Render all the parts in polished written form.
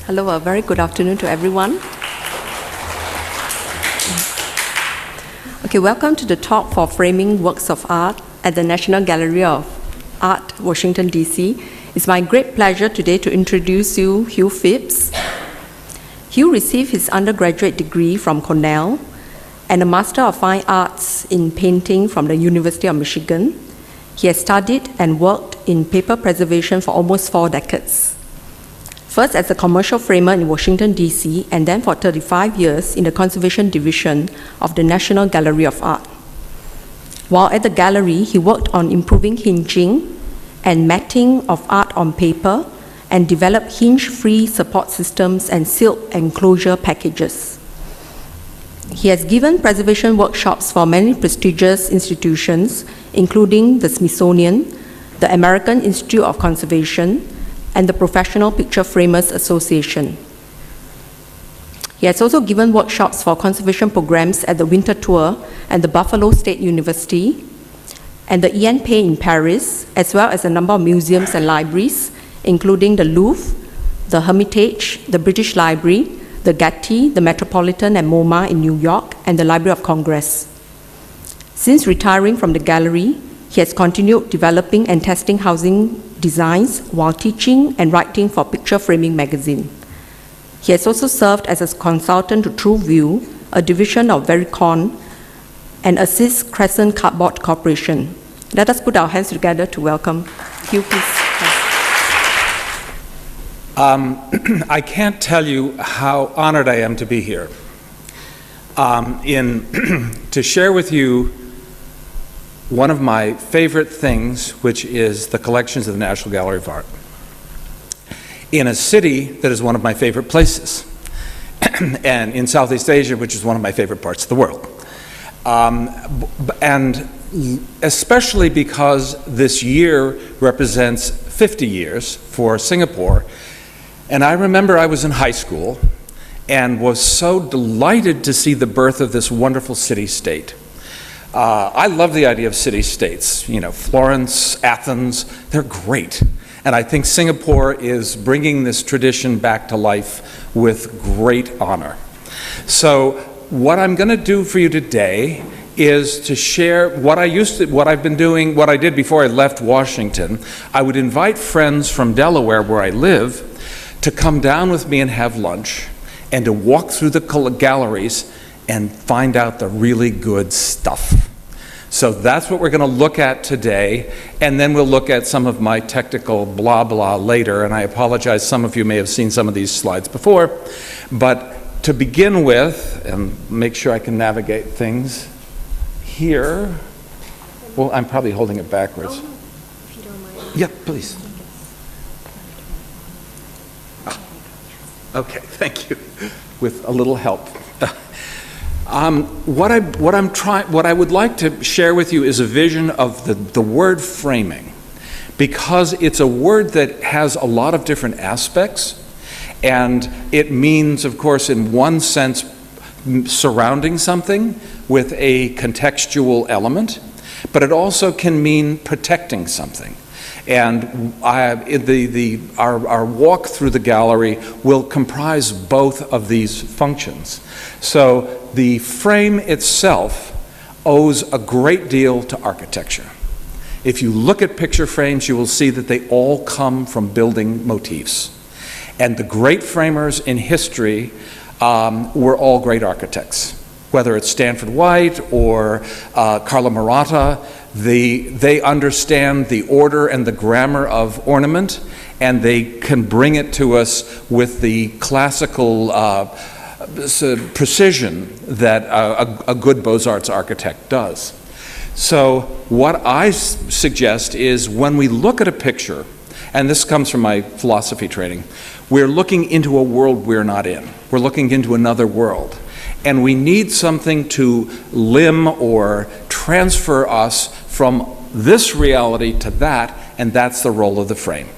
Hello, a very good afternoon to everyone. Okay, welcome to the talk for framing works of art at the National Gallery of Art, Washington, D.C. It's my great pleasure today to introduce you Hugh Phibbs. Hugh received his undergraduate degree from Cornell and a Master of Fine Arts in Painting from the University of Michigan. He has studied and worked in paper preservation for almost 4 decades. First as a commercial framer in Washington, D.C., and then for 35 years in the Conservation Division of the National Gallery of Art. While at the gallery, he worked on improving hinging and matting of art on paper and developed hinge-free support systems and silk enclosure packages. He has given preservation workshops for many prestigious institutions, including the Smithsonian, the American Institute of Conservation, and the Professional Picture Framers Association. He has also given workshops for conservation programs at the Winter Tour and the Buffalo State University, and the INP in Paris, as well as a number of museums and libraries, including the Louvre, the Hermitage, the British Library, the Getty, the Metropolitan and MoMA in New York, and the Library of Congress. Since retiring from the gallery, he has continued developing and testing housing designs while teaching and writing for Picture Framing magazine. He has also served as a consultant to TrueView, a division of Vericon, and assists Crescent Cardboard Corporation. Let us put our hands together to welcome Hugh, please. I can't tell you how honored I am to be here to share with you one of my favorite things, which is the collections of the National Gallery of Art, in a city that is one of my favorite places, and in Southeast Asia, which is one of my favorite parts of the world. And especially because this year represents 50 years for Singapore. And I remember I was in high school and was so delighted to see the birth of this wonderful city-state. I love the idea of city-states. You know, Florence, Athens, they're great. And I think Singapore is bringing this tradition back to life with great honor. So what I'm going to do for you today is to share what I did before I left Washington. I would invite friends from Delaware, where I live, to come down with me and have lunch, and to walk through the galleries and find out the really good stuff. So that's what we're going to look at today, and then we'll look at some of my technical blah blah later, and I apologize, some of you may have seen some of these slides before, but to begin with, and make sure I can navigate things here. Well, I'm probably holding it backwards. If you don't mind. Yeah, please. Okay, thank you. With a little help. What I would like to share with you is a vision of the word framing, because it's a word that has a lot of different aspects, and it means, of course, in one sense, surrounding something with a contextual element, but it also can mean protecting something. And our walk through the gallery will comprise both of these functions. So the frame itself owes a great deal to architecture. If you look at picture frames, you will see that they all come from building motifs. And the great framers in history were all great architects. Whether it's Stanford White or Carlo Maratta, they understand the order and the grammar of ornament, and they can bring it to us with the classical precision that a good Beaux-Arts architect does. So what I suggest is, when we look at a picture, and this comes from my philosophy training, we're looking into a world we're not in. We're looking into another world. And we need something to limn or transfer us from this reality to that, and that's the role of the frame.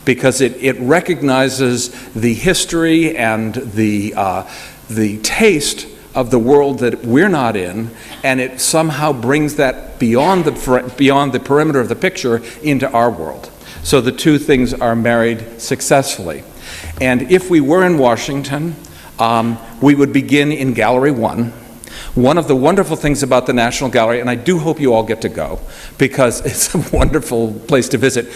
Because it recognizes the history and the taste of the world that we're not in, and it somehow brings that beyond the perimeter of the picture into our world. So the two things are married successfully. And if we were in Washington, we would begin in Gallery 1. One of the wonderful things about the National Gallery, and I do hope you all get to go, because it's a wonderful place to visit.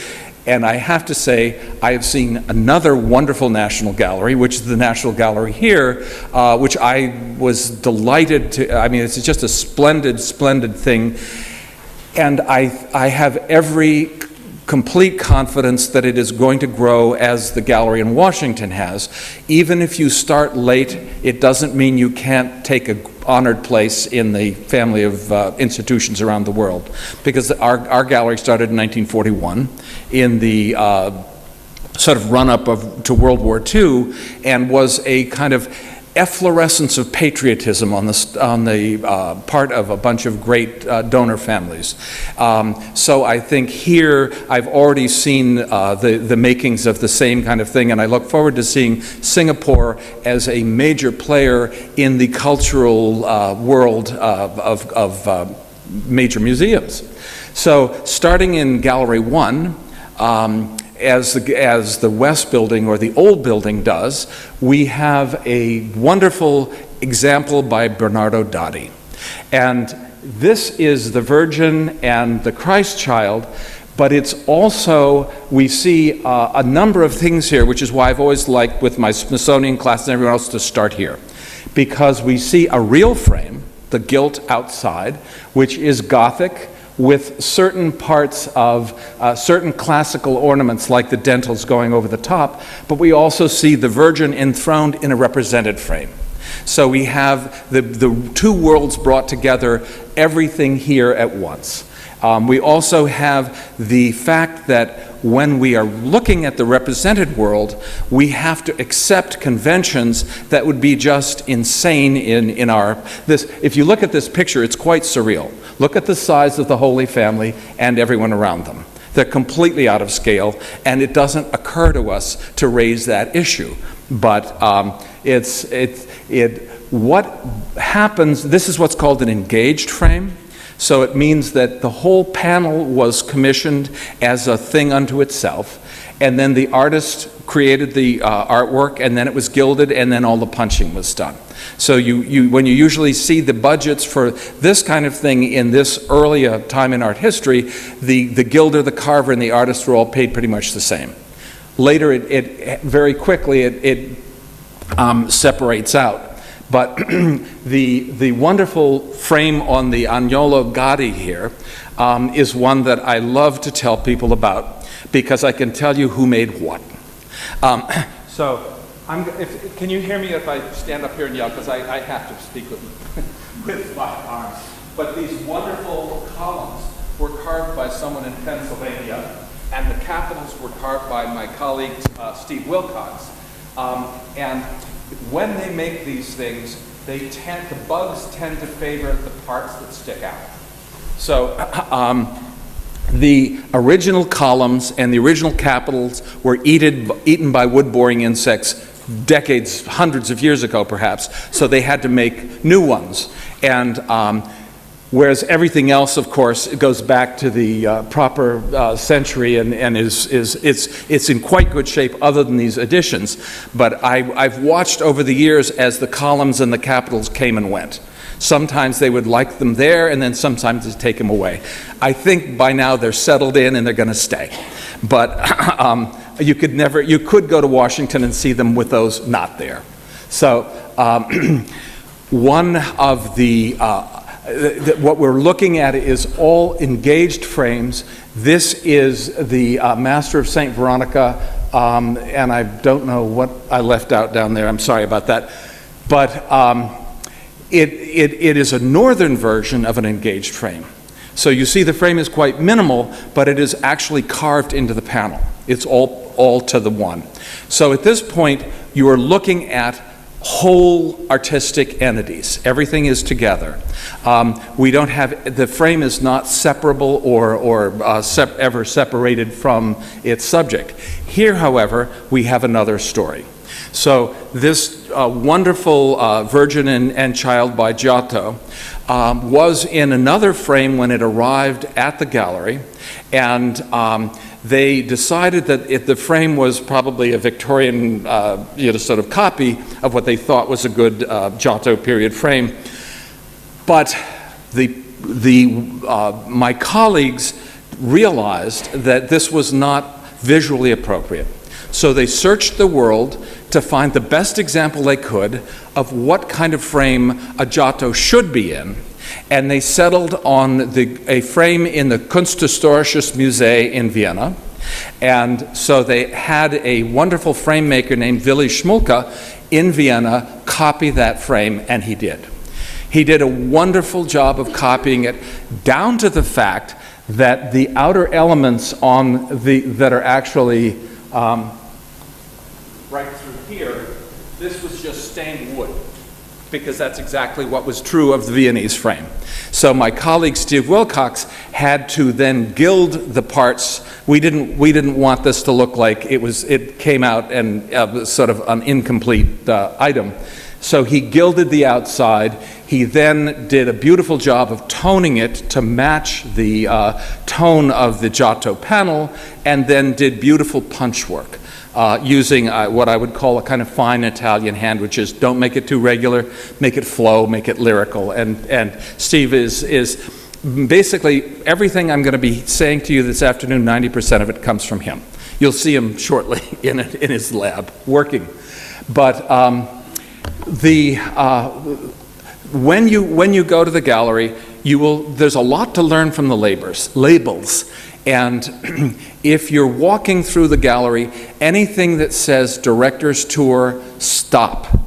And I have to say, I have seen another wonderful National Gallery, which is the National Gallery here, which I was delighted to, I mean, it's just a splendid, splendid thing. And I have every complete confidence that it is going to grow as the gallery in Washington has. Even if you start late, it doesn't mean you can't take an honored place in the family of institutions around the world. Because our gallery started in 1941 in the sort of run-up to World War II, and was a kind of efflorescence of patriotism on the part of a bunch of great donor families. So I think here I've already seen the makings of the same kind of thing, and I look forward to seeing Singapore as a major player in the cultural world of major museums. So starting in Gallery 1, as the West Building or the Old Building does, we have a wonderful example by Bernardo Dotti. And this is the Virgin and the Christ child, but it's also, we see a number of things here, which is why I've always liked with my Smithsonian class and everyone else to start here. Because we see a real frame, the gilt outside, which is Gothic, with certain parts of certain classical ornaments like the dentils going over the top, but we also see the Virgin enthroned in a represented frame. So we have the two worlds brought together, everything here at once. We also have the fact that when we are looking at the represented world, we have to accept conventions that would be just insane in our, if you look at this picture, it's quite surreal. Look at the size of the Holy Family and everyone around them. They're completely out of scale, and it doesn't occur to us to raise that issue. But what happens, this is what's called an engaged frame. So it means that the whole panel was commissioned as a thing unto itself, and then the artist created the artwork, and then it was gilded, and then all the punching was done. So when you usually see the budgets for this kind of thing in this early time in art history, the gilder, the carver, and the artist were all paid pretty much the same. Later, it very quickly separates out. But the wonderful frame on the Agnolo Gaddi here is one that I love to tell people about, because I can tell you who made what. Can you hear me if I stand up here and yell? Because I have to speak with my arms. But these wonderful columns were carved by someone in Pennsylvania, and the capitals were carved by my colleague Steve Wilcox. And when they make these things, the bugs tend to favor the parts that stick out. So the original columns and the original capitals were eaten by wood-boring insects decades, hundreds of years ago perhaps, so they had to make new ones. And whereas everything else, of course, it goes back to the proper century and it's in quite good shape other than these additions. But I've watched over the years as the columns and the capitals came and went. Sometimes they would like them there, and then sometimes they'd take them away. I think by now they're settled in and they're going to stay. But you could go to Washington and see them with those not there. So one of what we're looking at is all engaged frames. This is the Master of St. Veronica, and I don't know what I left out down there. I'm sorry about that. But it is a northern version of an engaged frame. So you see the frame is quite minimal, but it is actually carved into the panel. It's all to the one. So at this point, you are looking at whole artistic entities. Everything is together. We don't have, the frame is not separable or ever separated from its subject. Here, however, we have another story. So this wonderful Virgin and Child by Giotto was in another frame when it arrived at the gallery, and they decided that the frame was probably a Victorian sort of copy of what they thought was a good Giotto period frame. But my colleagues realized that this was not visually appropriate. So they searched the world to find the best example they could of what kind of frame a Giotto should be in. And they settled on a frame in the Kunsthistorisches Museum in Vienna. And so they had a wonderful frame maker named Willy Schmulke in Vienna copy that frame, and he did. He did a wonderful job of copying it, down to the fact that the outer elements that are actually right through here, this was just stained wood, because that's exactly what was true of the Viennese frame. So my colleague Steve Wilcox had to then gild the parts. We didn't want this to look like it came out and sort of an incomplete item. So he gilded the outside. He then did a beautiful job of toning it to match the tone of the Giotto panel, and then did beautiful punch work. Using what I would call a kind of fine Italian hand, which is don't make it too regular, make it flow, make it lyrical. And Steve is basically everything I'm going to be saying to you this afternoon, 90% of it comes from him. You'll see him shortly in his lab working. But when you go to the gallery, there's a lot to learn from the labels. And if you're walking through the gallery, anything that says director's tour, stop,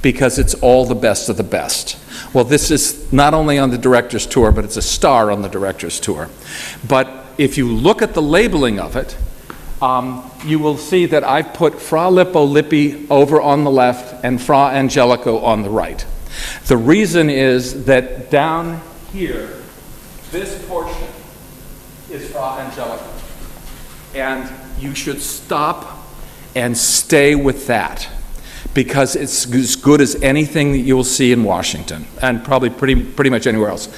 because it's all the best of the best. Well, this is not only on the director's tour, but it's a star on the director's tour. But if you look at the labeling of it, you will see that I've put Fra Lippo Lippi over on the left and Fra Angelico on the right. The reason is that down here, this portion is Fra Angelico. And you should stop and stay with that, because it's as good as anything that you'll see in Washington, and probably pretty much anywhere else.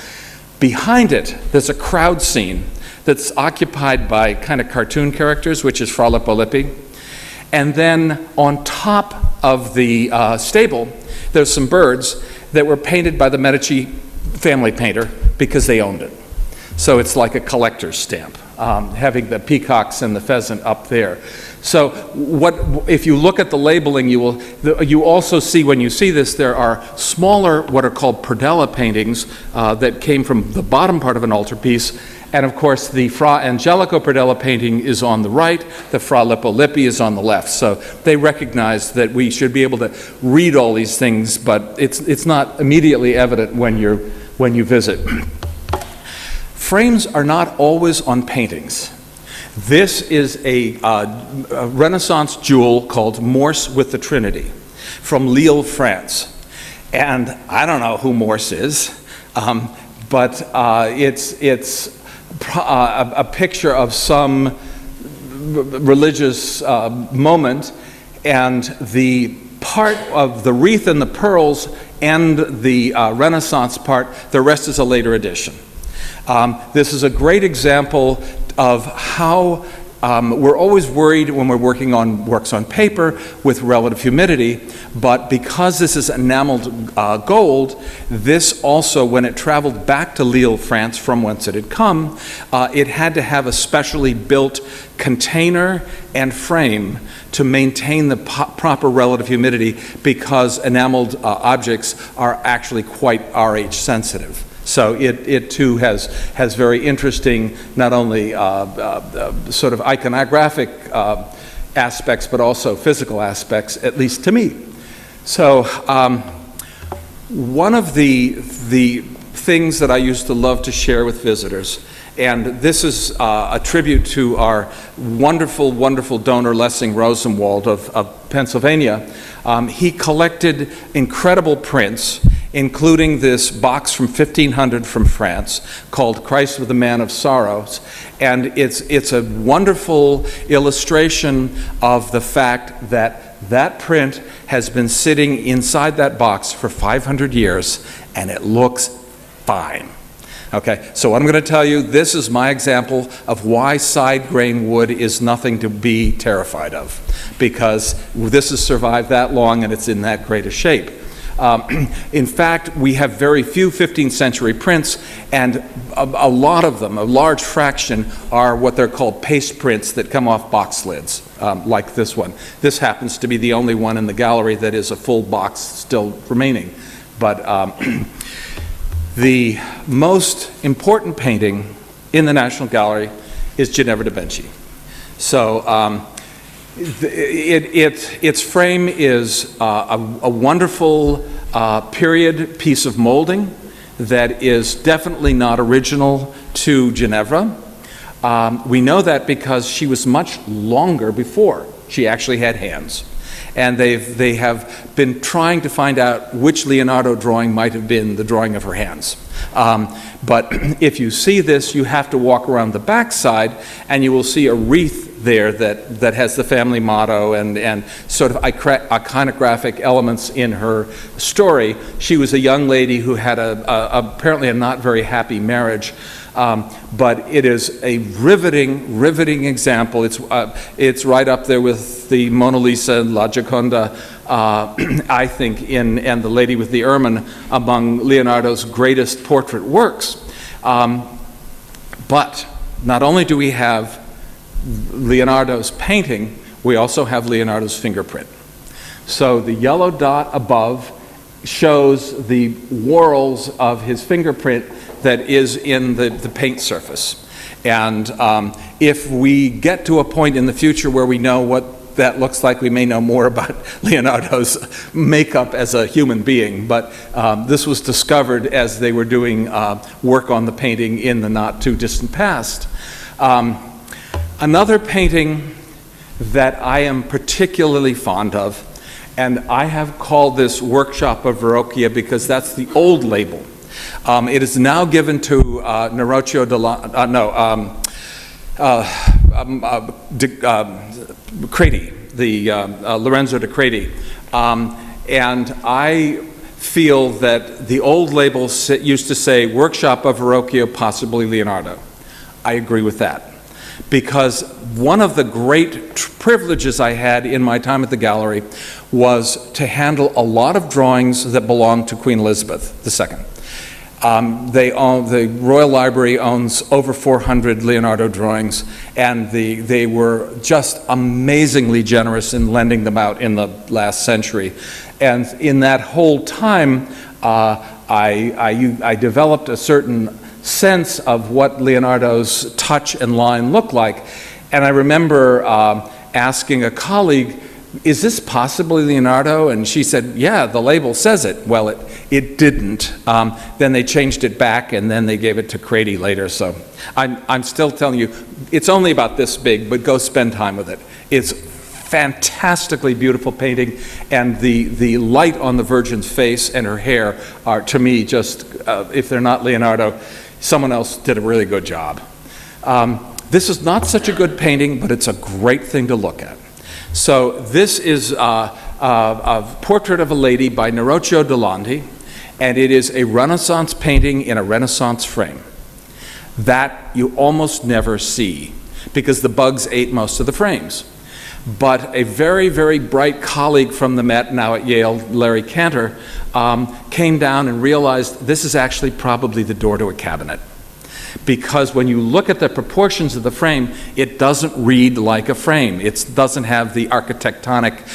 Behind it, there's a crowd scene that's occupied by kind of cartoon characters, which is Fra Lippo Lippi. And then on top of the stable, there's some birds that were painted by the Medici family painter because they owned it. So it's like a collector's stamp, having the peacocks and the pheasant up there. So if you look at the labeling, you also see, when you see this, there are smaller, what are called predella paintings that came from the bottom part of an altarpiece. And of course, the Fra Angelico predella painting is on the right, the Fra Lippo Lippi is on the left. So they recognize that we should be able to read all these things, but it's not immediately evident when you visit. Frames are not always on paintings. This is a Renaissance jewel called Morse with the Trinity from Lille, France. And I don't know who Morse is, but it's a picture of some religious moment, and the part of the wreath and the pearls and the Renaissance part, the rest is a later addition. This is a great example of how we're always worried when we're working on works on paper with relative humidity, but because this is enameled gold, this also, when it traveled back to Lille, France, from whence it had come, it had to have a specially built container and frame to maintain the proper relative humidity, because enameled objects are actually quite RH sensitive. So it too has very interesting, not only sort of iconographic aspects, but also physical aspects, at least to me. So one of the things that I used to love to share with visitors, and this is a tribute to our wonderful, wonderful donor Lessing Rosenwald of Pennsylvania. He collected incredible prints, including this box from 1500 from France called Christ with the Man of Sorrows. And it's a wonderful illustration of the fact that that print has been sitting inside that box for 500 years, and it looks fine. Okay, so what I'm going to tell you, this is my example of why side grain wood is nothing to be terrified of, because this has survived that long and it's in that great a shape. In fact, we have very few 15th century prints, and a lot of them, a large fraction, are what they're called paste prints that come off box lids, like this one. This happens to be the only one in the gallery that is a full box still remaining. But the most important painting in the National Gallery is Ginevra da Benci. So its frame is a wonderful period piece of molding that is definitely not original to Ginevra. We know that because she was much longer before she actually had hands. And they have been trying to find out which Leonardo drawing might have been the drawing of her hands. But if you see this, you have to walk around the backside, and you will see a wreath there that has the family motto and sort of iconographic elements in her story. She was a young lady who had apparently a not very happy marriage. But it is a riveting example. It's right up there with the Mona Lisa and La Gioconda, I think, and the Lady with the Ermine among Leonardo's greatest portrait works. But not only do we have Leonardo's painting, we also have Leonardo's fingerprint. So the yellow dot above shows the whorls of his fingerprint that is in the paint surface. And if we get to a point in the future where we know what that looks like, we may know more about Leonardo's makeup as a human being. But this was discovered as they were doing work on the painting in the not too distant past. Another painting that I am particularly fond of, and I have called this Workshop of Verrocchia because that's the old label. It is now given to Nerocchio Credi, Lorenzo de Credi. And I feel that the old label used to say Workshop of Verrocchio, possibly Leonardo. I agree with that. Because one of the great privileges I had in my time at the gallery was to handle a lot of drawings that belonged to Queen Elizabeth II. The Royal Library owns over 400 Leonardo drawings, and they were just amazingly generous in lending them out in the last century. And in that whole time, I developed a certain sense of what Leonardo's touch and line looked like. And I remember asking a colleague, is this possibly Leonardo? And she said, yeah, the label says it. Well, it didn't. Then they changed it back, and then they gave it to Credi later. So I'm still telling you, it's only about this big, but go spend time with it. It's fantastically beautiful painting, and the light on the Virgin's face and her hair are, to me, just, if they're not Leonardo, someone else did a really good job. This is not such a good painting, but it's a great thing to look at. So this is a portrait of a lady by Nerocchio de Landi, and it is a Renaissance painting in a Renaissance frame that you almost never see because the bugs ate most of the frames. But a very, very bright colleague from the Met, now at Yale, Larry Cantor, came down and realized this is actually probably the door to a cabinet. Because when you look at the proportions of the frame, it doesn't read like a frame. It doesn't have the architectonic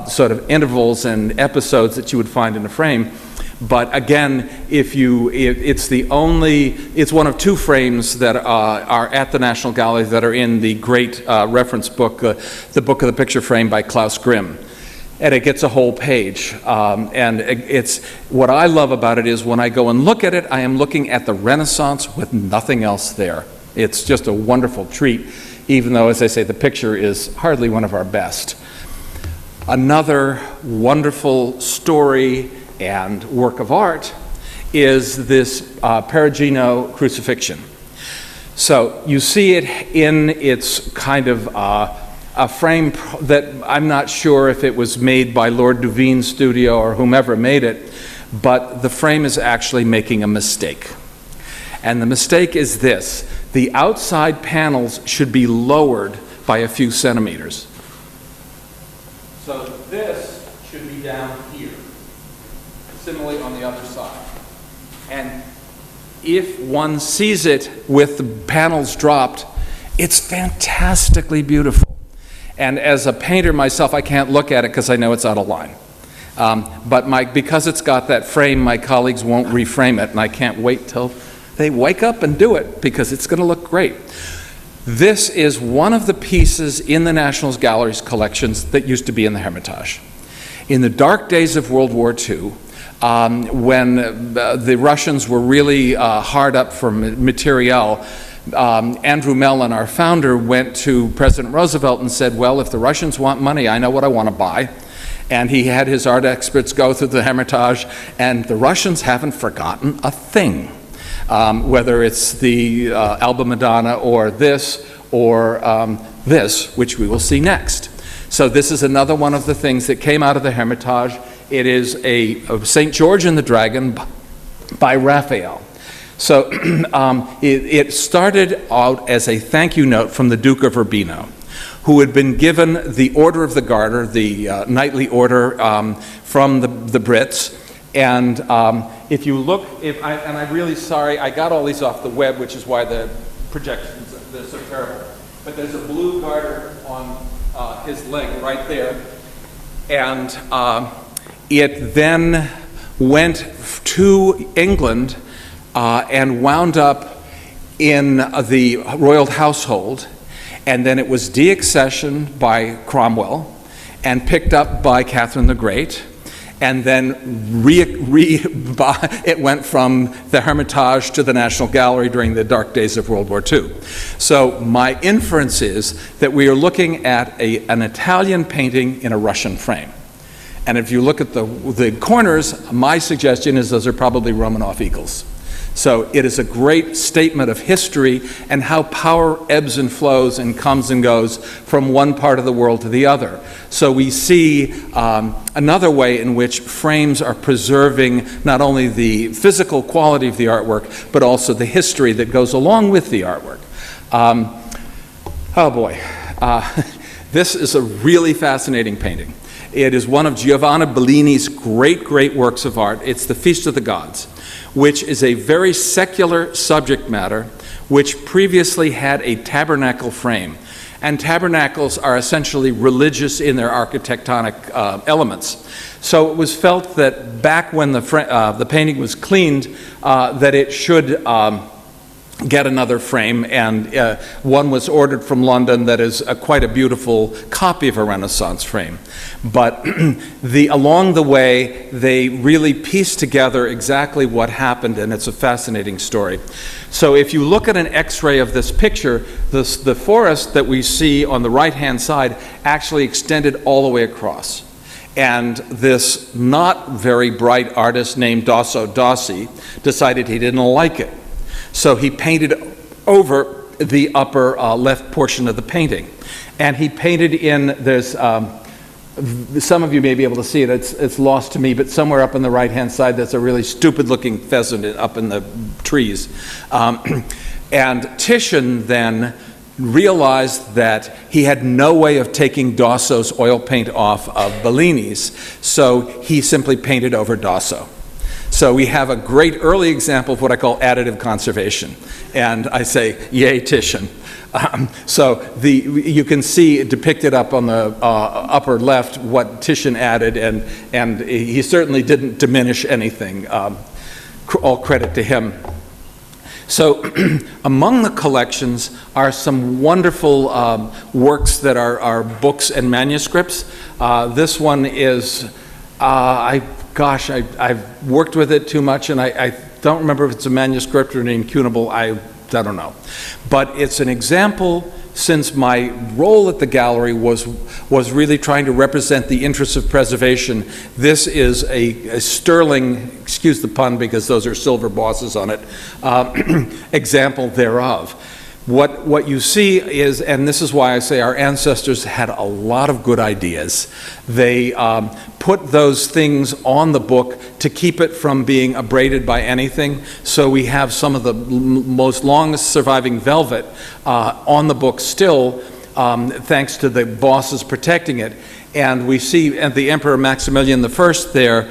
sort of intervals and episodes that you would find in a frame. But again, it's one of two frames that are at the National Gallery that are in the great reference book, the Book of the Picture Frame by Klaus Grimm. And it gets a whole page. And it's what I love about it is when I go and look at it, I am looking at the Renaissance with nothing else there. It's just a wonderful treat, even though, as I say, the picture is hardly one of our best. Another wonderful story and work of art is this Perugino Crucifixion. So you see it in its kind of a frame that I'm not sure if it was made by Lord Duveen's studio or whomever made it, but the frame is actually making a mistake. And the mistake is this: the outside panels should be lowered by a few centimeters. So this should be down here. Similarly on the other side. And if one sees it with the panels dropped, it's fantastically beautiful. And as a painter myself, I can't look at it because I know it's out of line. But because it's got that frame, my colleagues won't reframe it, and I can't wait till they wake up and do it because it's going to look great. This is one of the pieces in the National Gallery's collections that used to be in the Hermitage. In the dark days of World War II, when the Russians were really hard up for material, Andrew Mellon, our founder, went to President Roosevelt and said, well, if the Russians want money, I know what I want to buy. And he had his art experts go through the Hermitage, and the Russians haven't forgotten a thing. Whether it's the Alba Madonna or this, which we will see next. So this is another one of the things that came out of the Hermitage. It is a St. George and the Dragon by Raphael. So it started out as a thank you note from the Duke of Urbino, who had been given the Order of the Garter, the knightly order from the Brits. And if you look, and I'm really sorry, I got all these off the web, which is why the projections are so terrible. But there's a blue garter on his leg right there. And it then went to England and wound up in the royal household. And then it was deaccessioned by Cromwell and picked up by Catherine the Great. And then it went from the Hermitage to the National Gallery during the dark days of World War II. So my inference is that we are looking at an Italian painting in a Russian frame. And if you look at the corners, my suggestion is those are probably Romanov eagles. So it is a great statement of history and how power ebbs and flows and comes and goes from one part of the world to the other. So we see another way in which frames are preserving not only the physical quality of the artwork, but also the history that goes along with the artwork. Oh boy, this is a really fascinating painting. It is one of Giovanni Bellini's great works of art. It's the Feast of the Gods, which is a very secular subject matter, which previously had a tabernacle frame. And tabernacles are essentially religious in their architectonic elements. So it was felt that back when the painting was cleaned, that it should get another frame, and one was ordered from London that is quite a beautiful copy of a Renaissance frame. But along the way, they really pieced together exactly what happened, and it's a fascinating story. So if you look at an X-ray of this picture, the forest that we see on the right-hand side actually extended all the way across. And this not very bright artist named Dosso Dossi decided he didn't like it. So he painted over the upper left portion of the painting. And he painted in, there's, some of you may be able to see it, it's lost to me, but somewhere up on the right-hand side there's a really stupid-looking pheasant up in the trees. And Titian then realized that he had no way of taking Dosso's oil paint off of Bellini's, so he simply painted over Dosso. So we have a great early example of what I call additive conservation. And I say, yay, Titian. You can see depicted up on the upper left what Titian added, and he certainly didn't diminish anything. All credit to him. So among the collections are some wonderful works that are books and manuscripts. This one is, I've worked with it too much, and I don't remember if it's a manuscript or an incunable, I don't know. But it's an example, since my role at the gallery was really trying to represent the interests of preservation. This is a sterling, excuse the pun because those are silver bosses on it, example thereof. What you see is, and this is why I say our ancestors had a lot of good ideas. They put those things on the book to keep it from being abraded by anything. So we have some of the most longest surviving velvet on the book still, thanks to the bosses protecting it. And we see the Emperor Maximilian I there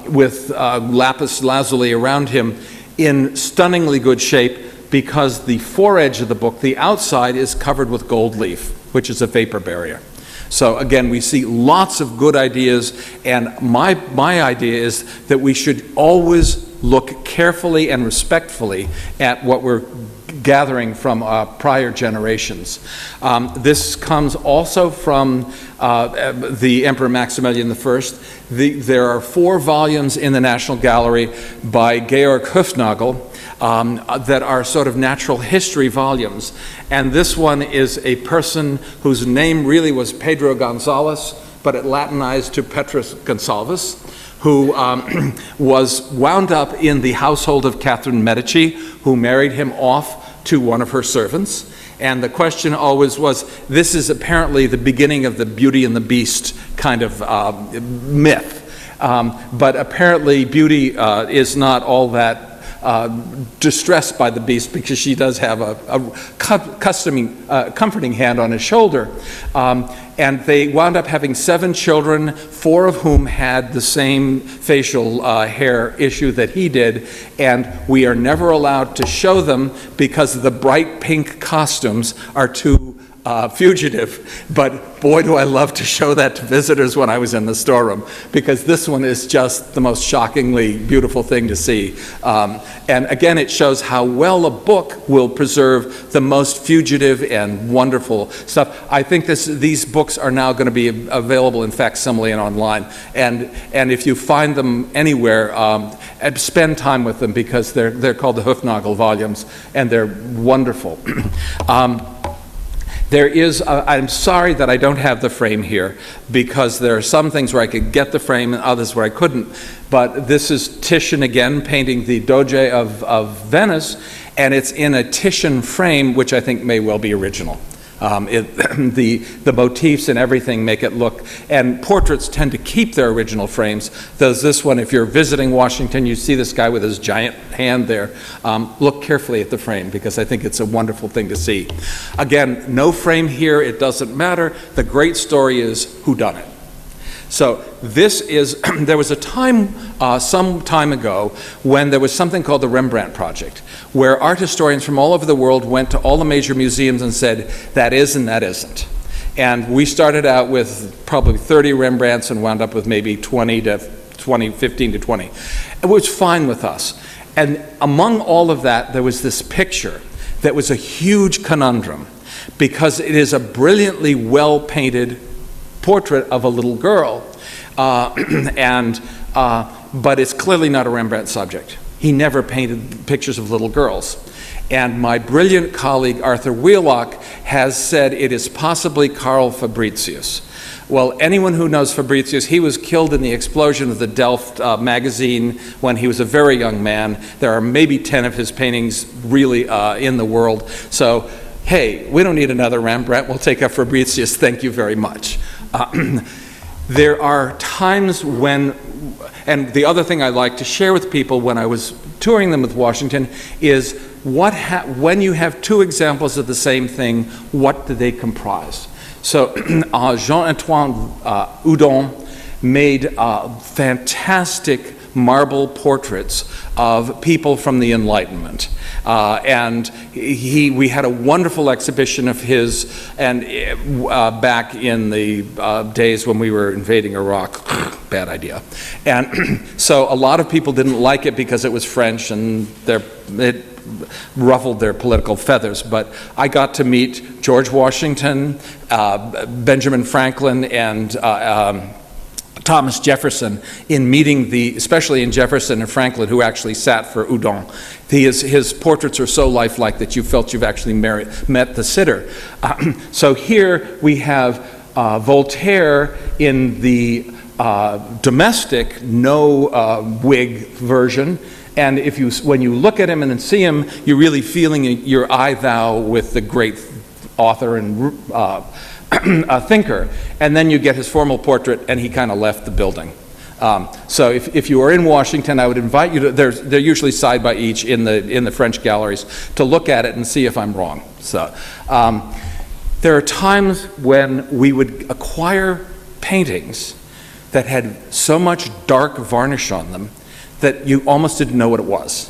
with lapis lazuli around him in stunningly good shape, because the foredge of the book, the outside, is covered with gold leaf, which is a vapor barrier. So again, we see lots of good ideas, and my idea is that we should always look carefully and respectfully at what we're gathering from prior generations. This comes also from the Emperor Maximilian I. There are 4 volumes in the National Gallery by Georg Hufnagel that are sort of natural history volumes. And this one is a person whose name really was Pedro Gonzalez, but it Latinized to Petrus Gonsalves, who was wound up in the household of Catherine Medici, who married him off to one of her servants. And the question always was, this is apparently the beginning of the Beauty and the Beast kind of myth. But apparently Beauty is not all that distressed by the beast, because she does have a comforting hand on his shoulder. And they wound up having 7 children, 4 of whom had the same facial hair issue that he did, and we are never allowed to show them because the bright pink costumes are too fugitive. But boy, do I love to show that to visitors when I was in the storeroom, because this one is just the most shockingly beautiful thing to see. And again, it shows how well a book will preserve the most fugitive and wonderful stuff. I think these books are now going to be available in facsimile and online. And if you find them anywhere, spend time with them, because they're called the Hufnagel volumes, and they're wonderful. There is, I'm sorry that I don't have the frame here, because there are some things where I could get the frame and others where I couldn't. But this is Titian again, painting the Doge of Venice, and it's in a Titian frame, which I think may well be original. The motifs and everything make it look, and portraits tend to keep their original frames. There's this one, if you're visiting Washington, you see this guy with his giant hand there. Look carefully at the frame, because I think it's a wonderful thing to see. Again, no frame here, it doesn't matter. The great story is who done it. So this is, there was a time, some time ago, when there was something called the Rembrandt Project, where art historians from all over the world went to all the major museums and said, that is and that isn't. And we started out with probably 30 Rembrandts and wound up with maybe 15 to 20. It was fine with us. And among all of that, there was this picture that was a huge conundrum, because it is a brilliantly well-painted portrait of a little girl, but it's clearly not a Rembrandt subject. He never painted pictures of little girls. And my brilliant colleague Arthur Wheelock has said it is possibly Carl Fabricius. Well, anyone who knows Fabricius, he was killed in the explosion of the Delft magazine when he was a very young man. There are maybe 10 of his paintings really in the world. So, hey, we don't need another Rembrandt. We'll take a Fabricius. Thank you very much. There are times when, and the other thing I like to share with people when I was touring them with Washington is when you have 2 examples of the same thing, what do they comprise? So Jean-Antoine Houdon made fantastic marble portraits of people from the Enlightenment. And we had a wonderful exhibition of his, and back in the days when we were invading Iraq. Bad idea. And so a lot of people didn't like it because it was French and it ruffled their political feathers. But I got to meet George Washington, Benjamin Franklin, and Thomas Jefferson in meeting especially in Jefferson and Franklin, who actually sat for Houdon. His portraits are so lifelike that you felt you've actually met the sitter. So here we have Voltaire in the domestic, no wig version, And when you look at him and then see him, you're really feeling your eye thou with the great author and thinker. And then you get his formal portrait, and he kind of left the building. So if you are in Washington, I would invite you to, they're usually side by each in the French galleries, to look at it and see if I'm wrong. So there are times when we would acquire paintings that had so much dark varnish on them that you almost didn't know what it was.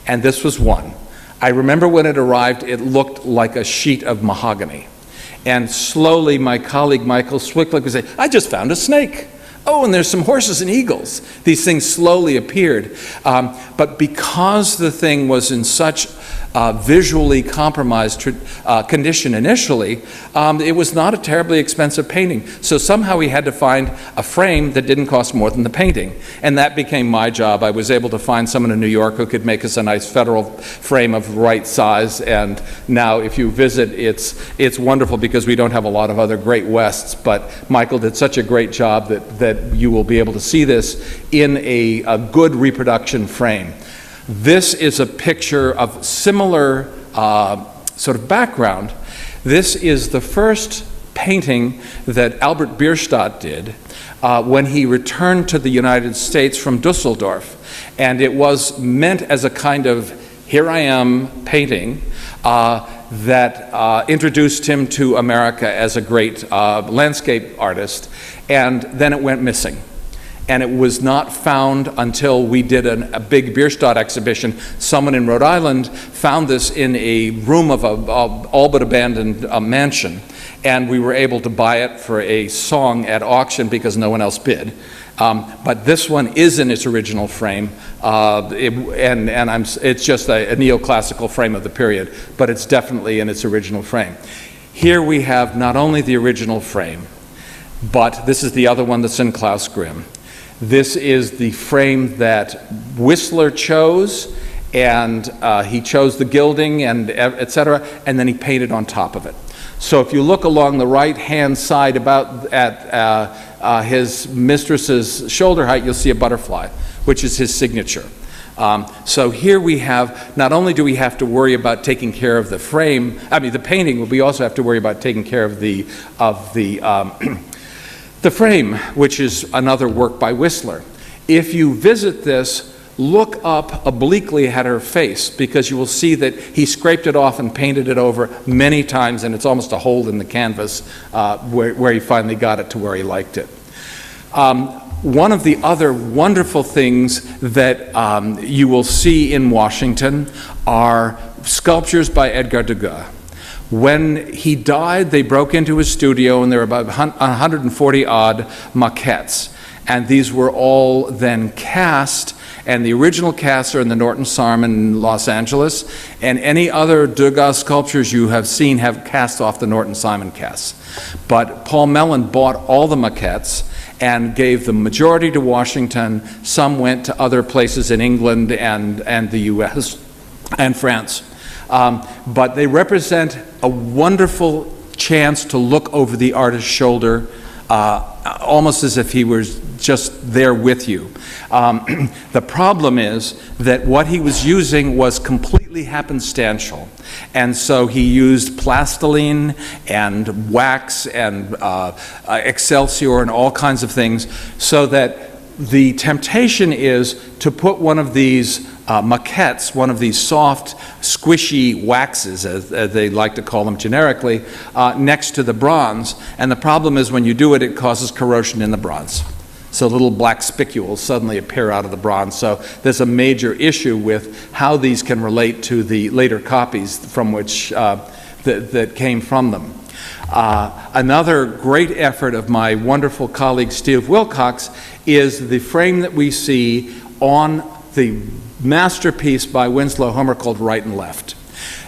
And this was one. I remember when it arrived, it looked like a sheet of mahogany. And slowly my colleague Michael Swicklick would say, I just found a snake. Oh, and there's some horses and eagles. These things slowly appeared. But because the thing was in such visually compromised condition initially, it was not a terribly expensive painting. So somehow we had to find a frame that didn't cost more than the painting. And that became my job. I was able to find someone in New York who could make us a nice federal frame of the right size. And now if you visit, it's wonderful because we don't have a lot of other great Wests. But Michael did such a great job that you will be able to see this in a good reproduction frame. This is a picture of similar sort of background. This is the first painting that Albert Bierstadt did when he returned to the United States from Dusseldorf. And it was meant as a kind of here I am painting that introduced him to America as a great landscape artist. And then it went missing. And it was not found until we did a big Bierstadt exhibition. Someone in Rhode Island found this in a room of a all but abandoned mansion, and we were able to buy it for a song at auction because no one else bid. But this one is in its original frame, it's just a neoclassical frame of the period, but it's definitely in its original frame. Here we have not only the original frame, but this is the other one that's in Klaus Grimm. This is the frame that Whistler chose, and he chose the gilding and etc., and then he painted on top of it. So if you look along the right-hand side about at his mistress's shoulder height, you'll see a butterfly, which is his signature. So here we have, not only do we have to worry about taking care of the frame, the painting, but we also have to worry about taking care of the frame, which is another work by Whistler. If you visit this, look up obliquely at her face, because you will see that he scraped it off and painted it over many times, and it's almost a hole in the canvas where he finally got it to where he liked it. One of the other wonderful things that you will see in Washington are sculptures by Edgar Degas. When he died, they broke into his studio, and there were about 140 odd maquettes. And these were all then cast, and the original casts are in the Norton Sarm in Los Angeles, and any other Degas sculptures you have seen have cast off the Norton Simon casts. But Paul Mellon bought all the maquettes and gave the majority to Washington. Some went to other places in England and the US and France. But they represent a wonderful chance to look over the artist's shoulder, almost as if he was just there with you. The problem is that what he was using was completely happenstantial. And so he used plastiline and wax and excelsior and all kinds of things, so that the temptation is to put one of these maquettes, one of these soft, squishy waxes, as they like to call them generically, next to the bronze. And the problem is when you do it, it causes corrosion in the bronze. So little black spicules suddenly appear out of the bronze. So there's a major issue with how these can relate to the later copies from which that came from them. Another great effort of my wonderful colleague Steve Wilcox is the frame that we see on the masterpiece by Winslow Homer called Right and Left.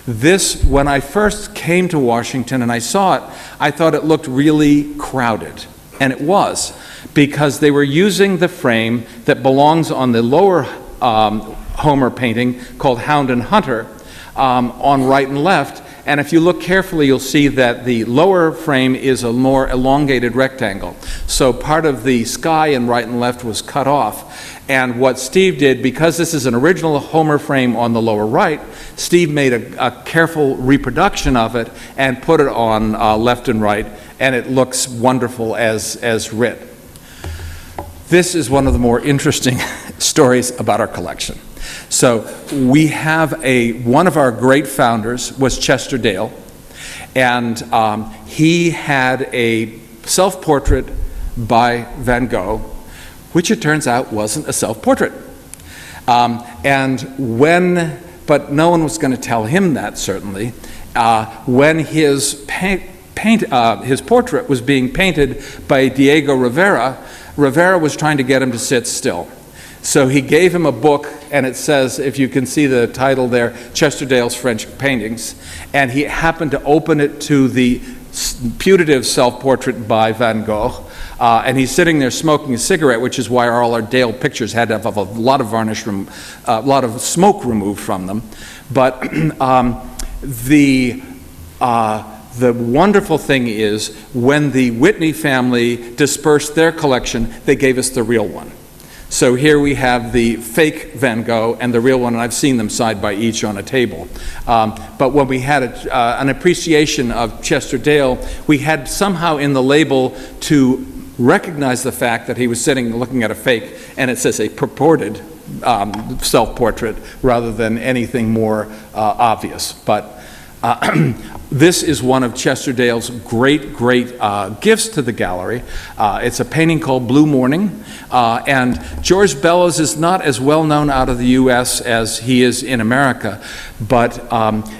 This, when I first came to Washington and I saw it, I thought it looked really crowded. And it was, because they were using the frame that belongs on the lower Homer painting called Hound and Hunter on Right and Left, And if you look carefully, you'll see that the lower frame is a more elongated rectangle. So part of the sky in right and left was cut off. And what Steve did, because this is an original Homer frame on the lower right, Steve made a careful reproduction of it and put it on left and right, and it looks wonderful as writ. This is one of the more interesting stories about our collection. So we have one of our great founders was Chester Dale, and he had a self-portrait by Van Gogh, which it turns out wasn't a self-portrait. But no one was going to tell him that, certainly. When his portrait was being painted by Diego Rivera, Rivera was trying to get him to sit still. So he gave him a book, and it says, if you can see the title there, Chester Dale's French Paintings, and he happened to open it to the putative self-portrait by Van Gogh, and he's sitting there smoking a cigarette, which is why all our Dale pictures had to have a lot of varnish, a lot of smoke removed from them. But the wonderful thing is, when the Whitney family dispersed their collection, they gave us the real one. So here we have the fake Van Gogh and the real one, and I've seen them side by each on a table. But when we had an appreciation of Chester Dale, we had somehow in the label to recognize the fact that he was sitting looking at a fake, and it says a purported self-portrait rather than anything more obvious. But this is one of Chester Dale's great gifts to the gallery. It's a painting called Blue Morning, and George Bellows is not as well known out of the U.S. as he is in America, but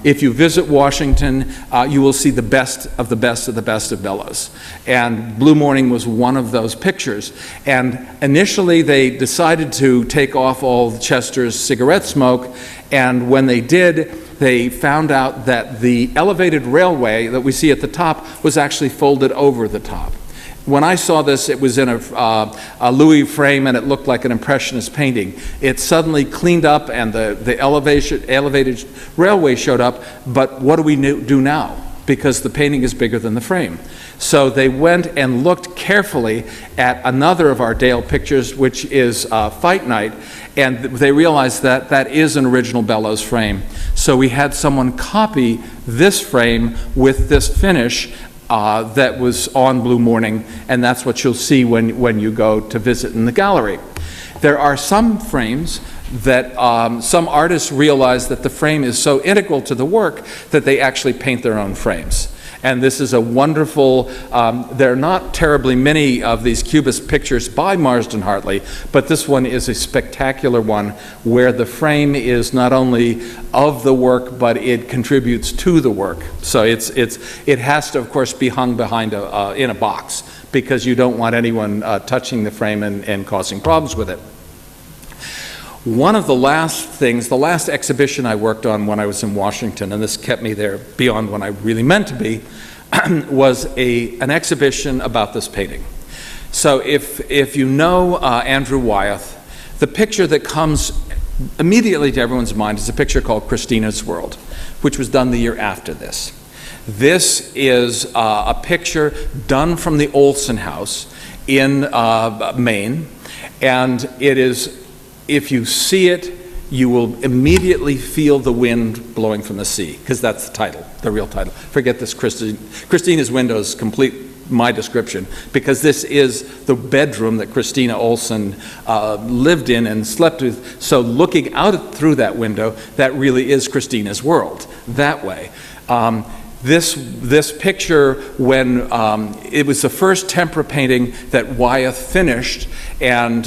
if you visit Washington, you will see the best of the best of the best of Bellows. And Blue Morning was one of those pictures. And initially they decided to take off all Chester's cigarette smoke, and when they did, they found out that the elevated railway that we see at the top was actually folded over the top. When I saw this, it was in a Louis frame, and it looked like an Impressionist painting. It suddenly cleaned up, and the elevated railway showed up, but what do we do now? Because the painting is bigger than the frame. So they went and looked carefully at another of our Dale pictures, which is Fight Night, and they realized that that is an original Bellows frame. So we had someone copy this frame with this finish that was on Blue Morning, and that's what you'll see when you go to visit in the gallery. There are some frames that some artists realize that the frame is so integral to the work that they actually paint their own frames. And this is a wonderful, there are not terribly many of these Cubist pictures by Marsden Hartley, but this one is a spectacular one where the frame is not only of the work, but it contributes to the work. So it has to, of course, be hung behind in a box, because you don't want anyone touching the frame and causing problems with it. One of the last things, the last exhibition I worked on when I was in Washington, and this kept me there beyond when I really meant to be, was an exhibition about this painting. So if you know Andrew Wyeth, the picture that comes immediately to everyone's mind is a picture called Christina's World, which was done the year after this. This is a picture done from the Olson house in Maine, and it is, if you see it, you will immediately feel the wind blowing from the sea, because that's the title, the real title. Forget this Christina's Windows, complete my description, because this is the bedroom that Christina Olson lived in and slept with. So looking out through that window, that really is Christina's world, that way. This picture, when it was the first tempera painting that Wyeth finished, and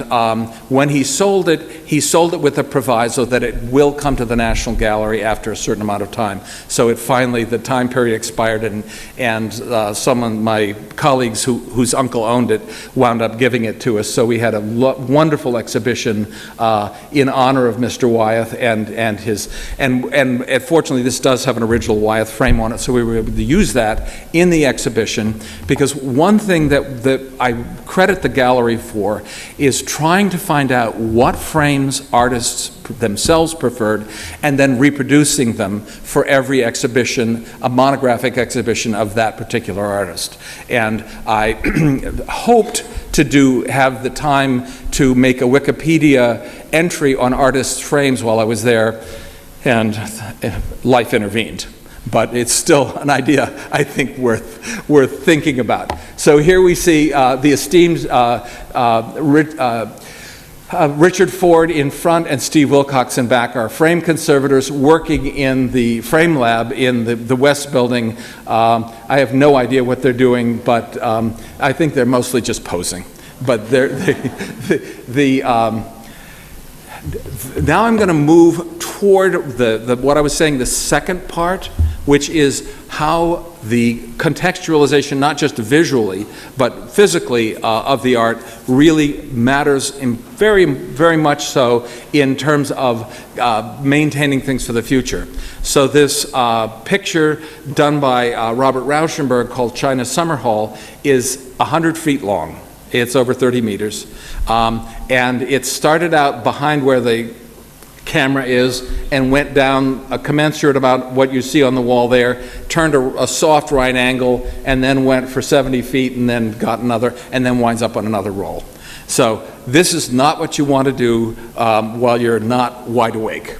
when he sold it with a proviso that it will come to the National Gallery after a certain amount of time. So it finally, the time period expired, and some of my colleagues whose uncle owned it wound up giving it to us. So we had a wonderful exhibition in honor of Mr. Wyeth and fortunately this does have an original Wyeth frame on it, so we were able to use that in the exhibition, because one thing that I credit the gallery for is trying to find out what frames artists themselves preferred, and then reproducing them for every exhibition, a monographic exhibition of that particular artist. And I hoped to have the time to make a Wikipedia entry on artists' frames while I was there, and life intervened. But it's still an idea I think worth thinking about. So here we see the esteemed Richard Ford in front and Steve Wilcox in back are frame conservators working in the frame lab in the West Building. I have no idea what they're doing, but I think they're mostly just posing. But now I'm going to move toward what I was saying, the second part, which is how the contextualization, not just visually, but physically of the art really matters very, very much so in terms of maintaining things for the future. So this picture done by Robert Rauschenberg called China Summer Hall is 100 feet long. It's over 30 meters. And it started out behind where the camera is and went down a commensurate about what you see on the wall there, turned a soft right angle, and then went for 70 feet and then got another, and then winds up on another roll. So this is not what you want to do while you're not wide awake,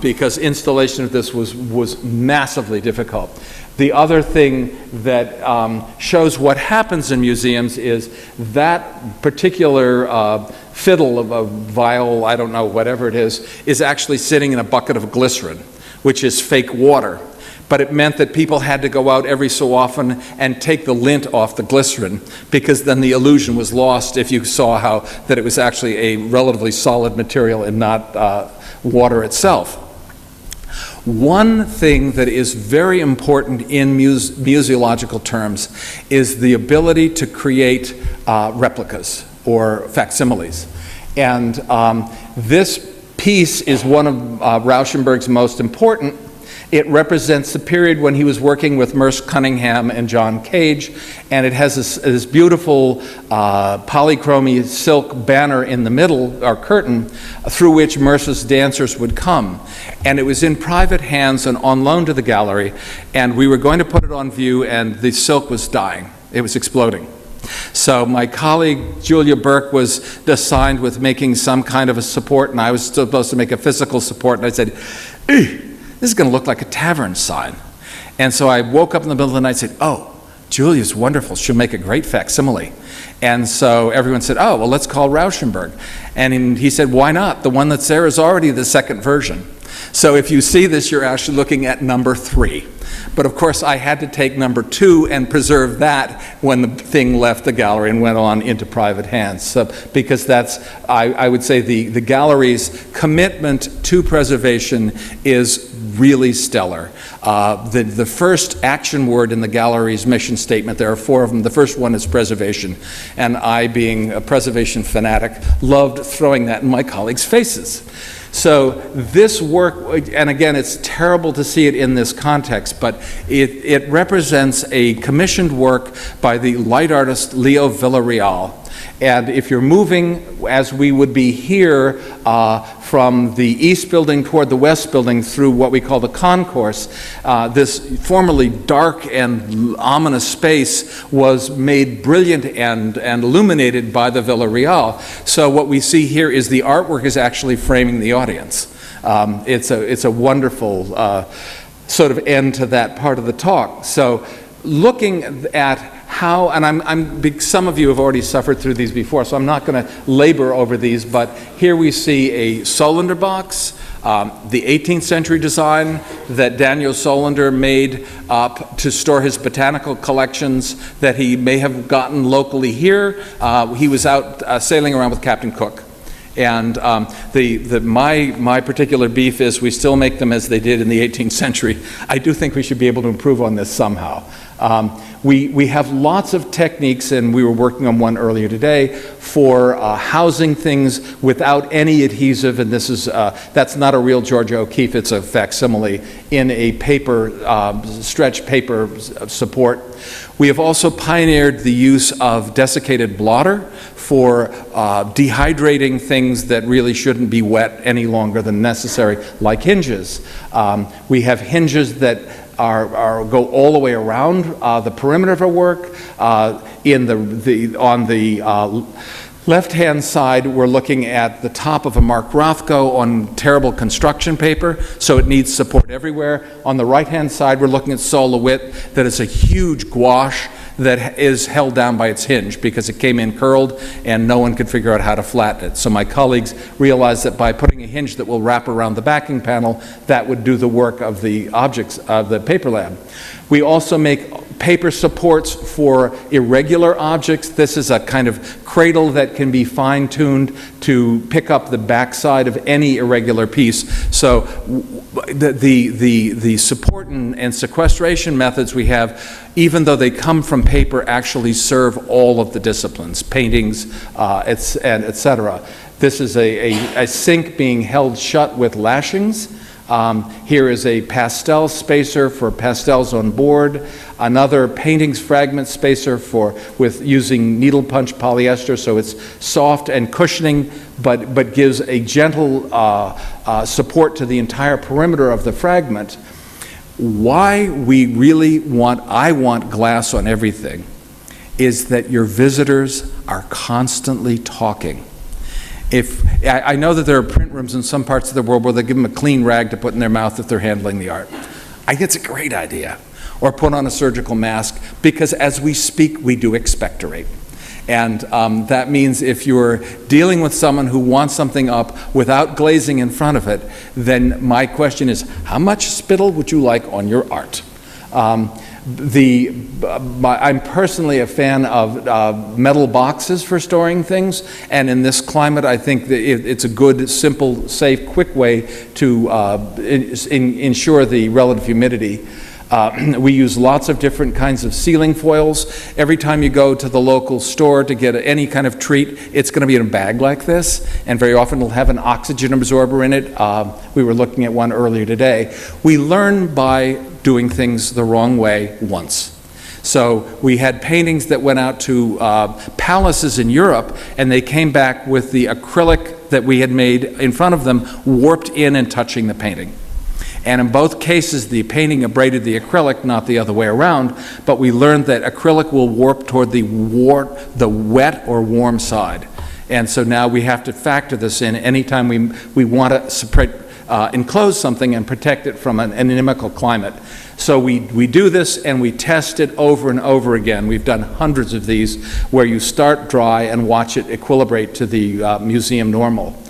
because installation of this was massively difficult. The other thing that shows what happens in museums is that particular fiddle of a viol, I don't know, whatever it is actually sitting in a bucket of glycerin, which is fake water. But it meant that people had to go out every so often and take the lint off the glycerin, because then the illusion was lost if you saw that it was actually a relatively solid material and not water itself. One thing that is very important in museological terms is the ability to create replicas or facsimiles. And this piece is one of Rauschenberg's most important. It represents the period when he was working with Merce Cunningham and John Cage, and it has this beautiful polychromy silk banner in the middle, or curtain, through which Merce's dancers would come. And it was in private hands and on loan to the gallery, and we were going to put it on view, and the silk was dying. It was exploding. So my colleague Julia Burke was assigned with making some kind of a support, and I was supposed to make a physical support, and I said, this is going to look like a tavern sign. And so I woke up in the middle of the night and said, oh, Julia's wonderful. She'll make a great facsimile. And so everyone said, oh, well, let's call Rauschenberg. And he said, why not? The one that's there is already the second version. So if you see this, you're actually looking at number 3. But of course, I had to take number 2 and preserve that when the thing left the gallery and went on into private hands. So, because that's, I would say, the gallery's commitment to preservation is really stellar. The first action word in the gallery's mission statement, there are 4 of them. The first one is preservation. And I, being a preservation fanatic, loved throwing that in my colleagues' faces. So this work, and again, it's terrible to see it in this context, but it represents a commissioned work by the light artist Leo Villareal. And if you're moving, as we would be here, from the East Building toward the West Building through what we call the concourse, this formerly dark and ominous space was made brilliant and illuminated by the Villareal. So what we see here is the artwork is actually framing the audience. It's a wonderful sort of end to that part of the talk. So looking at how, and some of you have already suffered through these before, so I'm not going to labor over these, but here we see a Solendar box, the 18th century design that Daniel Solendar made up to store his botanical collections that he may have gotten locally here. He was out sailing around with Captain Cook. And my particular beef is we still make them as they did in the 18th century. I do think we should be able to improve on this somehow. We have lots of techniques, and we were working on one earlier today, for housing things without any adhesive, and this is, that's not a real Georgia O'Keeffe, it's a facsimile in a paper, stretch paper support. We have also pioneered the use of desiccated blotter for dehydrating things that really shouldn't be wet any longer than necessary, like hinges. We have hinges that go all the way around the perimeter of our work. On the left-hand side, we're looking at the top of a Mark Rothko on terrible construction paper, so it needs support everywhere. On the right-hand side, we're looking at Sol LeWitt, that is a huge gouache that is held down by its hinge because it came in curled and no one could figure out how to flatten it. So my colleagues realized that by putting a hinge that will wrap around the backing panel, that would do the work of the objects of the paper lab. We also make paper supports for irregular objects. This is a kind of cradle that can be fine-tuned to pick up the backside of any irregular piece. So the support and sequestration methods we have, even though they come from paper, actually serve all of the disciplines, paintings, and et cetera. This is a sink being held shut with lashings. Here is a pastel spacer for pastels on board, another paintings fragment spacer with using needle punch polyester, so it's soft and cushioning, but gives a gentle support to the entire perimeter of the fragment. Why I want glass on everything is that your visitors are constantly talking. I know that there are print rooms in some parts of the world where they give them a clean rag to put in their mouth if they're handling the art. I think it's a great idea. Or put on a surgical mask, because as we speak, we do expectorate. And that means if you're dealing with someone who wants something up without glazing in front of it, then my question is, how much spittle would you like on your art? I'm personally a fan of metal boxes for storing things, and in this climate I think that it's a good, simple, safe, quick way to ensure the relative humidity. We use lots of different kinds of sealing foils. Every time you go to the local store to get any kind of treat, it's going to be in a bag like this, and very often it'll have an oxygen absorber in it. We were looking at one earlier today. We learn by doing things the wrong way once. So we had paintings that went out to palaces in Europe, and they came back with the acrylic that we had made in front of them warped in and touching the painting. And in both cases, the painting abraded the acrylic, not the other way around, but we learned that acrylic will warp toward the wet or warm side. And so now we have to factor this in anytime we want to enclose something and protect it from an inimical climate. So we do this and we test it over and over again. We've done hundreds of these where you start dry and watch it equilibrate to the museum normal.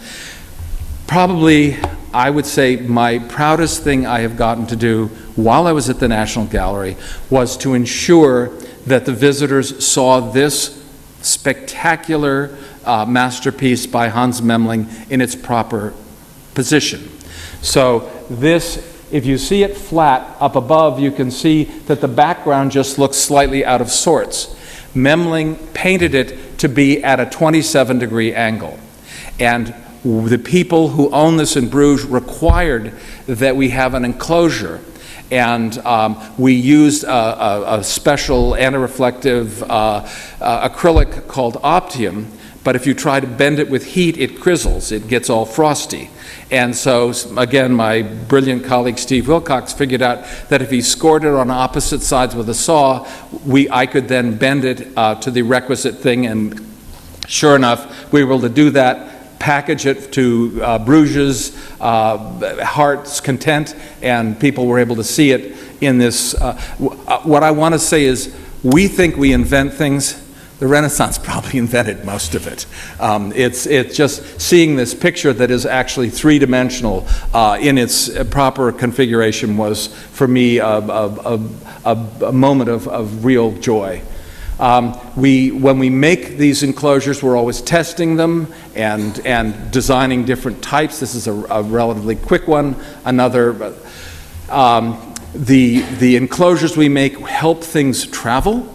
Probably, I would say my proudest thing I have gotten to do while I was at the National Gallery was to ensure that the visitors saw this spectacular masterpiece by Hans Memling in its proper position. So this, if you see it flat up above, you can see that the background just looks slightly out of sorts. Memling painted it to be at a 27-degree angle. And the people who own this in Bruges required that we have an enclosure, and we used a special anti-reflective acrylic called Podium, but if you try to bend it with heat, it crizzles, it gets all frosty. And so, again, my brilliant colleague Steve Wilcox figured out that if he scored it on opposite sides with a saw, I could then bend it to the requisite thing, and sure enough, we were able to do that, package it to Bruges' heart's content, and people were able to see it in this. What I want to say is, we think we invent things. The Renaissance probably invented most of it. It's just seeing this picture that is actually three-dimensional in its proper configuration was, for me, a moment of real joy. When we make these enclosures, we're always testing them and designing different types. This is a relatively quick one. Another, the enclosures we make help things travel.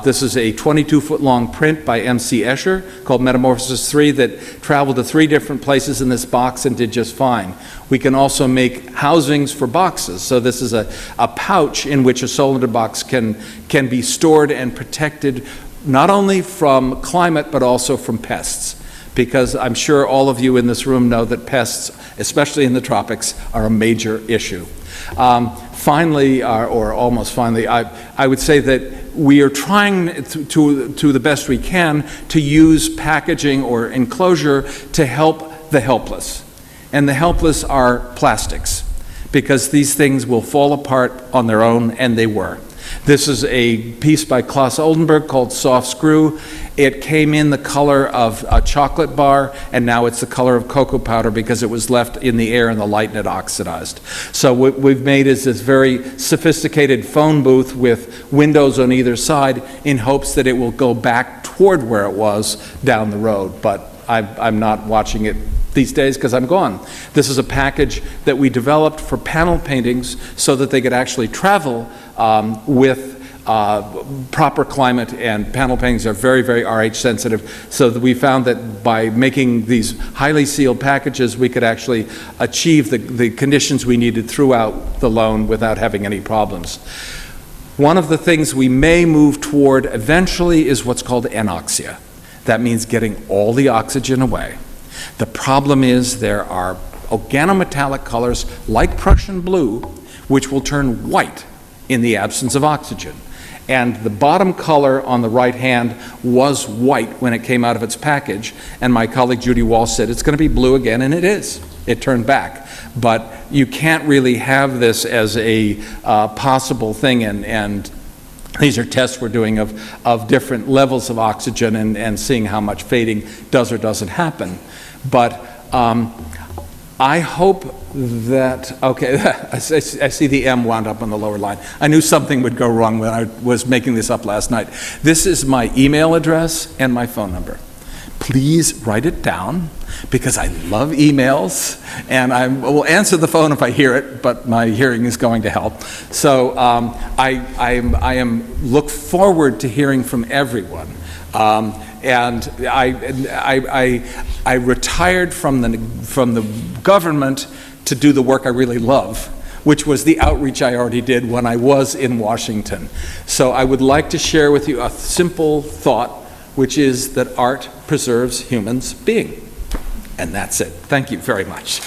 This is a 22-foot long print by M.C. Escher called Metamorphosis 3 that traveled to 3 different places in this box and did just fine. We can also make housings for boxes. So this is a pouch in which a Solendar box can be stored and protected not only from climate but also from pests. Because I'm sure all of you in this room know that pests, especially in the tropics, are a major issue. Finally, or almost finally, I would say that we are trying to the best we can to use packaging or enclosure to help the helpless. And the helpless are plastics, because these things will fall apart on their own, and they were. This is a piece by Klaus Oldenburg called Soft Screw. It came in the color of a chocolate bar, and now it's the color of cocoa powder because it was left in the air in the light and it oxidized. So what we've made is this very sophisticated phone booth with windows on either side in hopes that it will go back toward where it was down the road. But I'm not watching it these days because I'm gone. This is a package that we developed for panel paintings so that they could actually travel with proper climate, and panel paintings are very, very RH sensitive, so that we found that by making these highly sealed packages, we could actually achieve the conditions we needed throughout the loan without having any problems. One of the things we may move toward eventually is what's called anoxia. That means getting all the oxygen away. The problem is there are organometallic colors like Prussian blue, which will turn white in the absence of oxygen. And the bottom color on the right hand was white when it came out of its package, and my colleague Judy Walsh said it's going to be blue again, and it is. It turned back. But you can't really have this as a possible thing, and these are tests we're doing of different levels of oxygen and seeing how much fading does or doesn't happen. But I hope that, okay, I see the M wound up on the lower line. I knew something would go wrong when I was making this up last night. This is my email address and my phone number. Please write it down, because I love emails, and I will answer the phone if I hear it, but my hearing is going to help. So I look forward to hearing from everyone. And I retired from the government to do the work I really love, which was the outreach I already did when I was in Washington. So I would like to share with you a simple thought, which is that art preserves humans being. And that's it. Thank you very much.